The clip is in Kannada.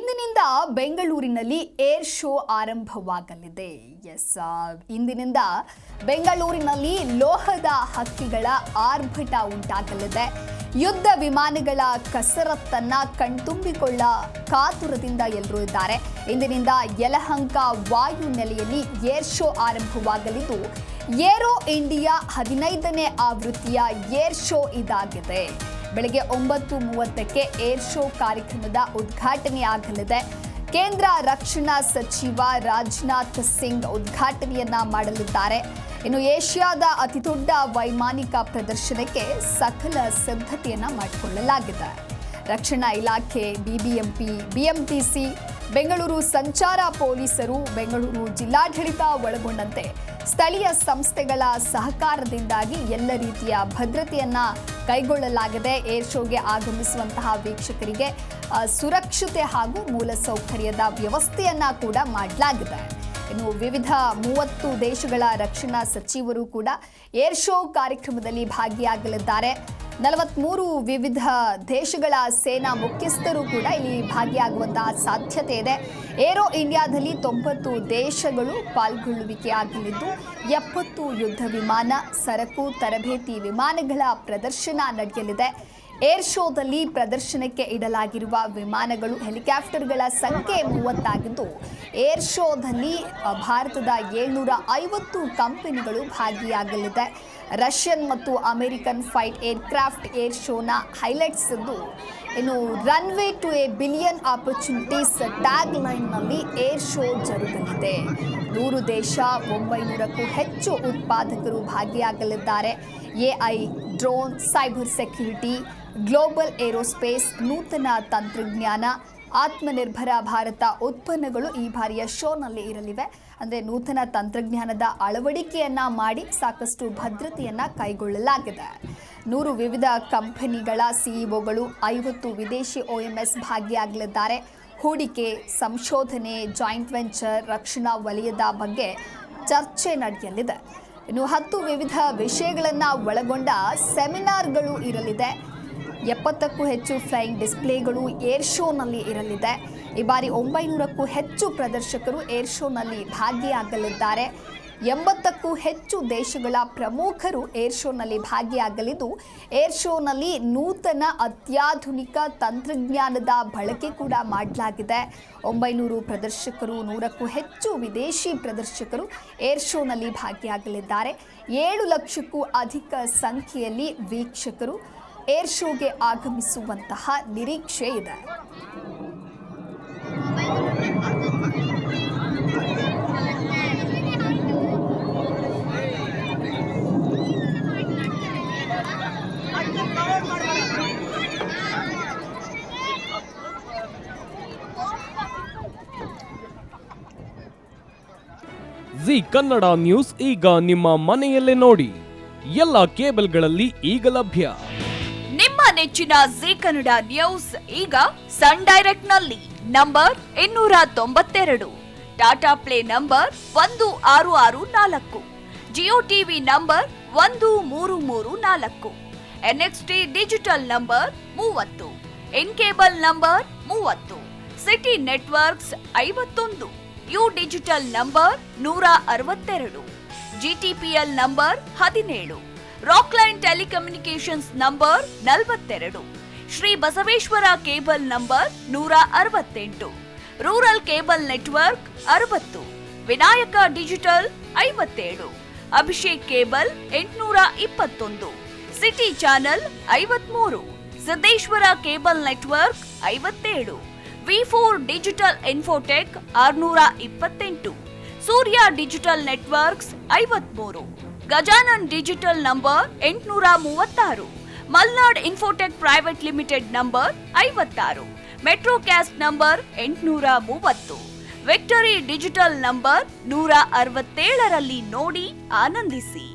ಇಂದಿನಿಂದ ಬೆಂಗಳೂರಿನಲ್ಲಿ ಏರ್ ಶೋ ಆರಂಭವಾಗಲಿದೆ. ಇಂದಿನಿಂದ ಬೆಂಗಳೂರಿನಲ್ಲಿ ಲೋಹದ ಹಕ್ಕಿಗಳ ಆರ್ಭಟ ಉಂಟಾಗಲಿದೆ. ಯುದ್ಧ ವಿಮಾನಗಳ ಕಸರತ್ತನ್ನ ಕಣ್ತುಂಬಿಕೊಳ್ಳ ಕಾತುರದಿಂದ ಎಲ್ಲರೂ ಇದ್ದಾರೆ. ಇಂದಿನಿಂದ ಯಲಹಂಕ ವಾಯು ನೆಲೆಯಲ್ಲಿ ಏರ್ ಶೋ ಆರಂಭವಾಗಲಿದ್ದು, ಏರೋ ಇಂಡಿಯಾ 15ನೇ ಆವೃತ್ತಿಯ ಏರ್ ಶೋ ಇದಾಗಿದೆ. ಬೆಳಗ್ಗೆ 9:30ಕ್ಕೆ ಏರ್ ಶೋ ಕಾರ್ಯಕ್ರಮದ ಉದ್ಘಾಟನೆ ಆಗಲಿದೆ. ಕೇಂದ್ರ ರಕ್ಷಣಾ ಸಚಿವ ರಾಜನಾಥ್ ಸಿಂಗ್ ಉದ್ಘಾಟನೆಯನ್ನ ಮಾಡಲಿದ್ದಾರೆ. ಇನ್ನು ಏಷ್ಯಾದ ಅತಿದೊಡ್ಡ ವೈಮಾನಿಕ ಪ್ರದರ್ಶನಕ್ಕೆ ಸಕಲ ಸಿದ್ಧತೆಯನ್ನ ಮಾಡಿಕೊಳ್ಳಲಾಗಿದೆ. ರಕ್ಷಣಾ ಇಲಾಖೆ, ಬಿಬಿಎಂಪಿ, ಬಿಎಂಟಿಸಿ, ಬೆಂಗಳೂರು ಸಂಚಾರ ಪೊಲೀಸರು, ಬೆಂಗಳೂರು ಜಿಲ್ಲಾಡಳಿತ ಒಳಗೊಂಡಂತೆ ಸ್ಥಳೀಯ ಸಂಸ್ಥೆಗಳ ಸಹಕಾರದಿಂದಾಗಿ ಎಲ್ಲ ರೀತಿಯ ಭದ್ರತೆಯನ್ನ ಕೈಗೊಳ್ಳಲಾಗಿದೆ. ಏರ್ ಶೋಗೆ ಆಗಮಿಸುವಂತಹ ವೀಕ್ಷಕರಿಗೆ ಸುರಕ್ಷತೆ ಹಾಗೂ ಮೂಲಸೌಕರ್ಯದ ವ್ಯವಸ್ಥೆಯನ್ನ ಕೂಡ ಮಾಡಲಾಗಿದೆ. ಇನ್ನು ವಿವಿಧ 30 ದೇಶಗಳ ರಕ್ಷಣಾ ಸಚಿವರು ಕೂಡ ಏರ್ ಶೋ ಕಾರ್ಯಕ್ರಮದಲ್ಲಿ ಭಾಗಿಯಾಗಲಿದ್ದಾರೆ. 43 ವಿವಿಧ ದೇಶಗಳ ಸೇನಾ ಮುಖ್ಯಸ್ಥರು ಕೂಡ ಇಲ್ಲಿ ಭಾಗಿಯಾಗುವಂತಹ ಸಾಧ್ಯತೆ ಇದೆ. ಏರೋ ಇಂಡಿಯಾದಲ್ಲಿ 90 ದೇಶಗಳು ಪಾಲ್ಗೊಳ್ಳುವಿಕೆಯಾಗಲಿದ್ದು, 70 ಯುದ್ಧ ವಿಮಾನ, ಸರಕು ತರಬೇತಿ ವಿಮಾನಗಳ ಪ್ರದರ್ಶನ ನಡೆಯಲಿದೆ. ಏರ್ ಶೋದಲ್ಲಿ ಪ್ರದರ್ಶನಕ್ಕೆ ಇಡಲಾಗಿರುವ ವಿಮಾನಗಳು, ಹೆಲಿಕಾಪ್ಟರ್ಗಳ ಸಂಖ್ಯೆ 30 ಆಗಿದ್ದು, ಏರ್ ಶೋದಲ್ಲಿ ಭಾರತದ 750 ಕಂಪನಿಗಳು ಭಾಗಿಯಾಗಲಿದೆ. ರಷ್ಯನ್ ಮತ್ತು ಅಮೆರಿಕನ್ ಫೈಟ್ ಏರ್ಕ್ರಾಫ್ಟ್ ಏರ್ ಶೋನ ಹೈಲೈಟ್ಸ್ ಇದ್ದು, ಇನ್ನು runway to a billion opportunities tag ಲೈನ್ನಲ್ಲಿ ಏರ್ ಶೋ ಜರುಗಲಿದೆ. 100 ದೇಶ, 900ಕ್ಕೂ ಹೆಚ್ಚು ಉತ್ಪಾದಕರು ಭಾಗಿಯಾಗಲಿದ್ದಾರೆ. AI, drone, cyber security, global aerospace, ನೂತನ ತಂತ್ರಜ್ಞಾನ, ಆತ್ಮನಿರ್ಭರ ಭಾರತ ಉತ್ಪನ್ನಗಳು ಈ ಬಾರಿಯ ಶೋನಲ್ಲಿ ಇರಲಿವೆ. ಅಂದರೆ ನೂತನ ತಂತ್ರಜ್ಞಾನದ ಅಳವಡಿಕೆಯನ್ನ ಮಾಡಿ ಸಾಕಷ್ಟು ಭದ್ರತೆಯನ್ನ ಕೈಗೊಳ್ಳಲಾಗಿದೆ. 100 ವಿವಿಧ ಕಂಪನಿಗಳ ಸಿಇಒಗಳು, 50 ವಿದೇಶಿ OMS ಭಾಗಿಯಾಗಲಿದ್ದಾರೆ. ಹೂಡಿಕೆ, ಸಂಶೋಧನೆ, ಜಾಯಿಂಟ್ ವೆಂಚರ್, ರಕ್ಷಣಾ ವಲಯದ ಬಗ್ಗೆ ಚರ್ಚೆ ನಡೆಯಲಿದೆ. ಇನ್ನು 10 ವಿವಿಧ ವಿಷಯಗಳನ್ನು ಒಳಗೊಂಡ ಸೆಮಿನಾರ್ಗಳು ಇರಲಿದೆ. 70ಕ್ಕೂ ಹೆಚ್ಚು ಫ್ಲೈಯಿಂಗ್ ಡಿಸ್ಪ್ಲೇಗಳು ಏರ್ ಶೋನಲ್ಲಿ ಇರಲಿದೆ. ಈ ಬಾರಿ 900ಕ್ಕೂ ಹೆಚ್ಚು ಪ್ರದರ್ಶಕರು ಏರ್ ಶೋನಲ್ಲಿ ಭಾಗಿಯಾಗಲಿದ್ದಾರೆ. 80ಕ್ಕೂ ಹೆಚ್ಚು ದೇಶಗಳ ಪ್ರಮುಖರು ಏರ್ ಶೋನಲ್ಲಿ ಭಾಗಿಯಾಗಲಿದ್ದು, ಏರ್ ಶೋನಲ್ಲಿ ನೂತನ ಅತ್ಯಾಧುನಿಕ ತಂತ್ರಜ್ಞಾನದ ಬಳಕೆ ಕೂಡ ಮಾಡಲಾಗಿದೆ. 900 ಪ್ರದರ್ಶಕರು, 100ಕ್ಕೂ ಹೆಚ್ಚು ವಿದೇಶಿ ಪ್ರದರ್ಶಕರು ಏರ್ ಶೋನಲ್ಲಿ ಭಾಗಿಯಾಗಲಿದ್ದಾರೆ. 7 ಲಕ್ಷಕ್ಕೂ ಅಧಿಕ ಸಂಖ್ಯೆಯಲ್ಲಿ ವೀಕ್ಷಕರು ಏರ್ ಶೋಗೆ ಆಗಮಿಸುವಂತಹ ನಿರೀಕ್ಷೆ ಇದೆ. ಜಿ ಕನ್ನಡ ನ್ಯೂಸ್ ಈಗ ನಿಮ್ಮ ಮನೆಯಲ್ಲೇ ನೋಡಿ. ಎಲ್ಲ ಕೇಬಲ್ಗಳಲ್ಲಿ ಈಗ ಲಭ್ಯ. ನಿಮ್ಮ ನೆಚ್ಚಿನ ಜಿ ಕನ್ನಡ ನ್ಯೂಸ್ ಈಗ ಸನ್ ಡೈರೆಕ್ಟ್ ನಲ್ಲಿ number 292, Tata play number 1664, Jio TV number 1334, NXT digital number 30, in cable number 30, city networks 51, U digital number 162, GTPL number 17, Rockline telecommunications number 42, Shri Basaveshwara cable number 168, rural cable network 60, Vinayaka digital 57, Abhishek cable 821, city channel 53, Siddeshwara cable network 57, V4 digital Infotech 628, Surya digital networks 53, Gajanan digital number 836, Malnad infotech private limited number 56, Metrocast number 830, Victory digital number 167ರಲ್ಲಿ ನೋಡಿ ಆನಂದಿಸಿ.